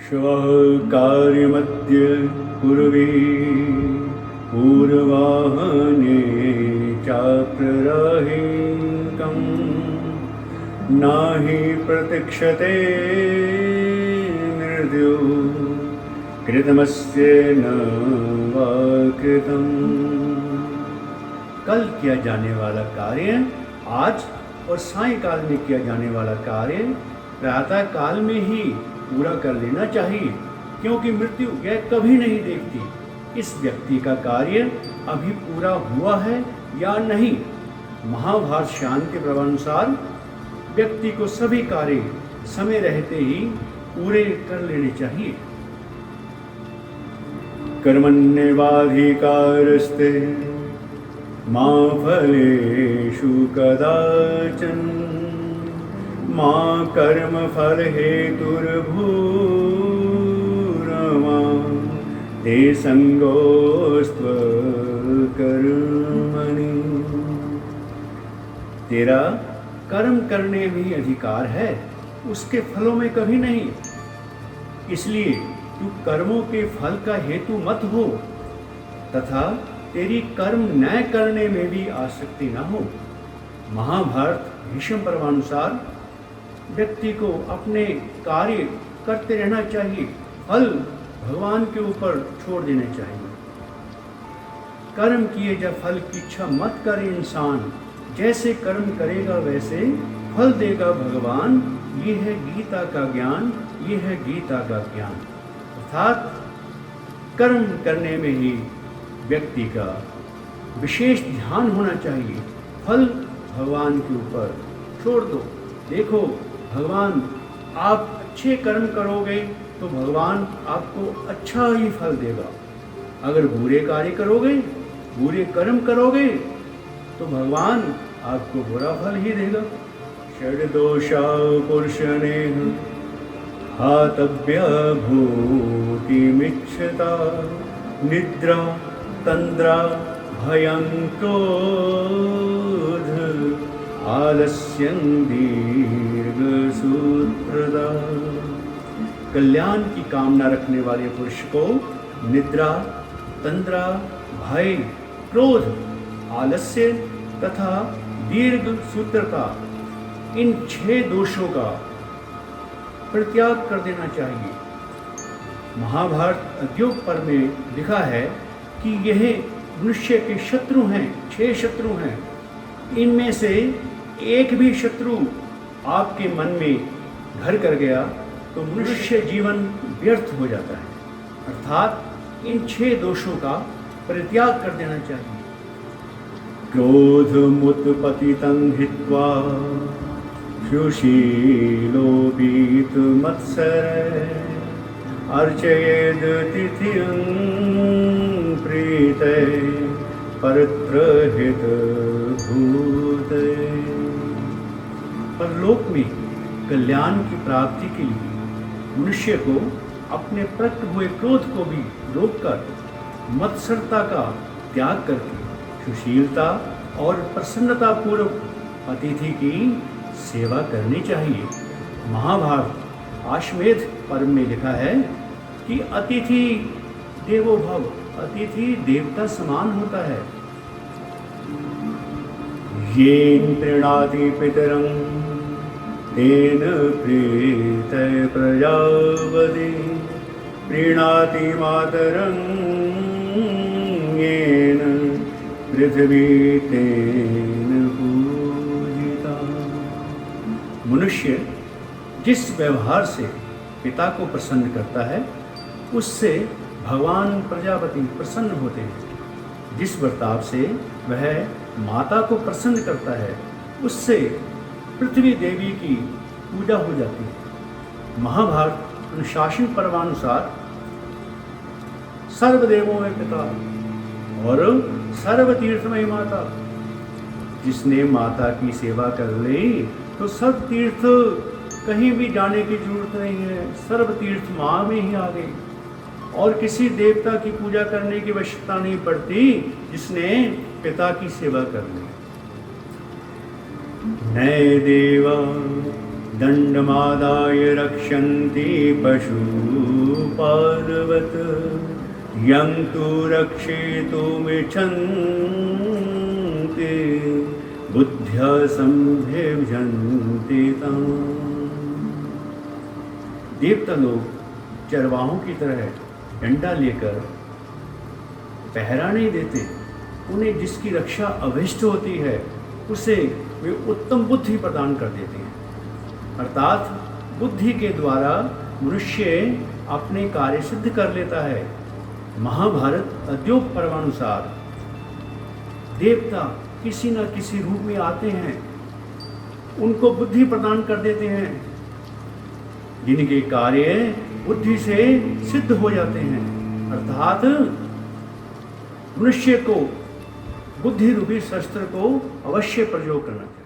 श्वः कार्यमद्य पूर्वे पूर्वाह्ने चाप्रराहीकं नाहि प्रतीक्षते मृत्युः कृतमस्य न वा कृतम्। कल किया जाने वाला कार्य आज और सायंकाल में किया जाने वाला कार्य प्रातः काल में ही पूरा कर लेना चाहिए, क्योंकि मृत्यु यह कभी नहीं देखती इस व्यक्ति का कार्य अभी पूरा हुआ है या नहीं। महाभारत शांति प्रभानुसार व्यक्ति को सभी कार्य समय रहते ही पूरे कर लेने चाहिए। कर्मण्येवाधिकारस्ते मा फलेषु कदाचन मा कर्मफलहेतुर्भूर्मा ते संगोस्त्वकर्मणि। तेरा कर्म करने में ही अधिकार है, उसके फलों में कभी नहीं। इसलिए तू कर्मों के फल का हेतु मत हो तथा तेरी कर्म न करने में भी आसक्ति न हो। महाभारत भीष्म पर्वानुसार व्यक्ति को अपने कार्य करते रहना चाहिए, फल भगवान के ऊपर छोड़ देने चाहिए। कर्म किए जा फल की इच्छा मत करे इंसान, जैसे कर्म करेगा वैसे फल देगा भगवान। ये है गीता का ज्ञान, ये है गीता का ज्ञान। अर्थात कर्म करने में ही व्यक्ति का विशेष ध्यान होना चाहिए, फल भगवान के ऊपर छोड़ दो। देखो भगवान, आप अच्छे कर्म करोगे तो भगवान आपको अच्छा ही फल देगा। अगर बुरे कार्य करोगे, बुरे कर्म करोगे तो भगवान आपको बुरा फल ही देगा। षड्दोषा पुरुषनेह हातव्या भूतिमिच्छता निद्रा तंद्रा भयं क्रोध आलस्यं दीर्घसूत्रदा। कल्याण की कामना रखने वाले पुरुष को निद्रा, तंद्रा, भय, क्रोध, आलस्य तथा दीर्घ सूत्रता, इन 6 दोषों का परित्याग कर देना चाहिए। महाभारत अद्योग पर्व में लिखा है कि यह मनुष्य के शत्रु हैं, 6 शत्रु हैं। इनमें से एक भी शत्रु आपके मन में घर कर गया तो मनुष्य जीवन व्यर्थ हो जाता है। अर्थात इन 6 दोषों का परित्याग कर देना चाहिए। क्रोधमुत्पतितं हित्वा सुशीलोऽपीतुमत्सर अर्चयेद् तिथिं प्रीते परत्रहितभूते। परलोक में कल्याण की प्राप्ति के लिए मनुष्य को अपने प्रकट हुए क्रोध को भी रोककर मत्सरता का त्याग करके सुशीलता और प्रसन्नता पूर्वक अतिथि की सेवा करनी चाहिए। महाभारत आश्वेध पर्व में लिखा है कि अतिथि देवो भव, अतिथि देवता समान होता है। येन प्रीणाति पितरं तेन प्रीतः प्रजापति प्रीणाति मातरं येन पृथ्वी तेन पूजिता। मनुष्य जिस व्यवहार से पिता को प्रसन्न करता है उससे भगवान प्रजापति प्रसन्न होते हैं। जिस बर्ताव से वह माता को प्रसन्न करता है उससे पृथ्वी देवी की पूजा हो जाती है। महाभारत अनुशासन पर्वानुसार सर्वदेवों में पिता और सर्वतीर्थमय माता। जिसने माता की सेवा कर ली तो सब तीर्थ कहीं भी जाने की जरूरत नहीं है, सर्व तीर्थ माँ में ही आ गई और किसी देवता की पूजा करने की आवश्यकता नहीं पड़ती जिसने पिता की सेवा कर ली। नये देवा दंडमादाय रक्षन्ति पशु पार्वत यं तु रक्षेतुमिच्छन्ति बुद्ध्या संभिव्यन्ति ताम्। देवता लोग चरवाहों की तरह डंडा लेकर पहरा नहीं देते। उन्हें जिसकी रक्षा अभिष्ट होती है उसे वे उत्तम बुद्धि प्रदान कर देते हैं। अर्थात बुद्धि के द्वारा मनुष्य अपने कार्य सिद्ध कर लेता है। महाभारत अद्योग पर्वानुसार देवता किसी न किसी रूप में आते हैं, उनको बुद्धि प्रदान कर देते हैं, जिनके कार्य बुद्धि से सिद्ध हो जाते हैं। अर्थात मनुष्य को बुद्धि रूपी शस्त्र को अवश्य प्रयोग करना चाहिए।